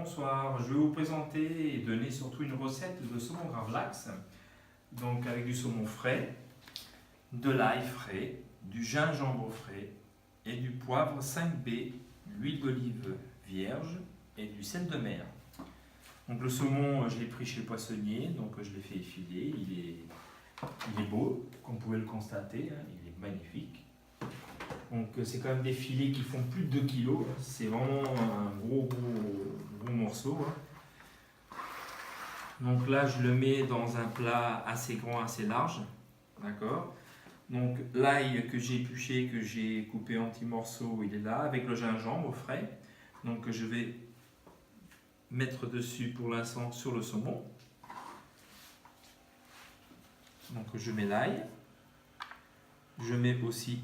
Bonsoir, je vais vous présenter et donner surtout une recette de saumon gravlax, donc avec du saumon frais, de l'ail frais, du gingembre frais et du poivre 5B, l'huile d'olive vierge et du sel de mer. Donc le saumon, je l'ai pris chez le poissonnier, donc je l'ai fait effiler, il est beau, comme vous pouvez le constater, il est magnifique. Donc c'est quand même des filets qui font plus de 2 kg, c'est vraiment un gros morceau. Donc là je le mets dans un plat assez grand, assez large, d'accord. Donc l'ail que j'ai épluché, que j'ai coupé en petits morceaux, il est là, avec le gingembre frais. Donc je vais mettre dessus pour l'instant sur le saumon. Donc je mets l'ail, je mets aussi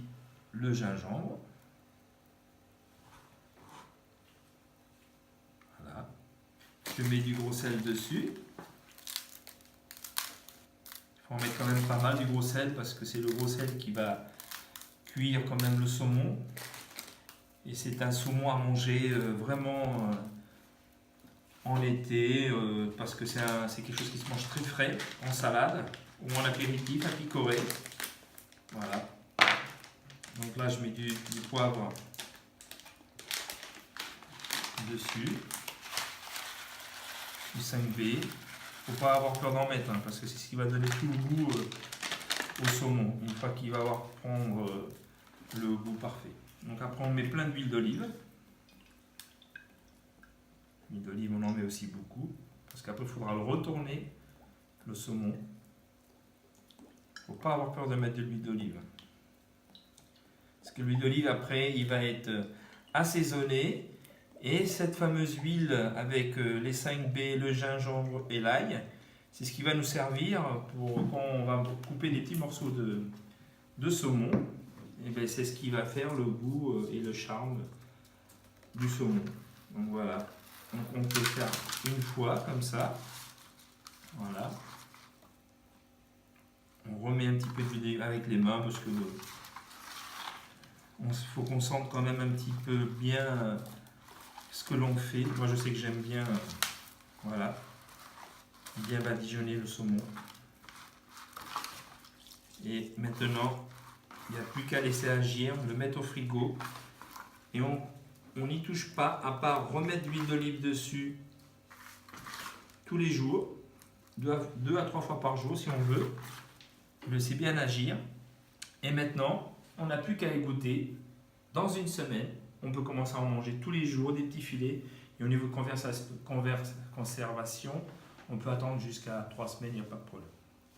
le gingembre. Voilà. Je mets du gros sel dessus. Il faut en mettre quand même pas mal du gros sel parce que c'est le gros sel qui va cuire quand même le saumon. Et c'est un saumon à manger vraiment en été parce que c'est quelque chose qui se mange très frais en salade ou en apéritif à picorer. Voilà. Donc là je mets du poivre dessus, du 5B. Il ne faut pas avoir peur d'en mettre parce que c'est ce qui va donner tout le goût au saumon une fois qu'il va prendre le goût parfait. Donc après on met plein d'huile d'olive. L'huile d'olive on en met aussi beaucoup parce qu'après il faudra le retourner, le saumon. Il ne faut pas avoir peur de mettre de l'huile d'olive. Parce que l'huile d'olive après il va être assaisonné et cette fameuse huile avec les 5B, le gingembre et l'ail, c'est ce qui va nous servir pour quand on va couper des petits morceaux de saumon. Et bien c'est ce qui va faire le goût et le charme du saumon. Donc voilà, donc on peut faire une fois comme ça. Voilà. On remet un petit peu d'huile avec les mains parce que il faut qu'on sente quand même un petit peu bien ce que l'on fait. Moi je sais que j'aime bien, voilà, bien badigeonner le saumon. Et maintenant, il n'y a plus qu'à laisser agir, le mettre au frigo. Et on n'y touche pas à part remettre de l'huile d'olive dessus tous les jours, 2 à 3 fois par jour si on veut. Laissez bien agir. Et maintenant, on n'a plus qu'à égoutter. Dans une semaine, on peut commencer à en manger tous les jours, des petits filets. Et au niveau de conservation, on peut attendre jusqu'à 3 semaines, il n'y a pas de problème.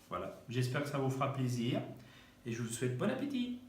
Voilà, j'espère que ça vous fera plaisir. Et je vous souhaite bon appétit.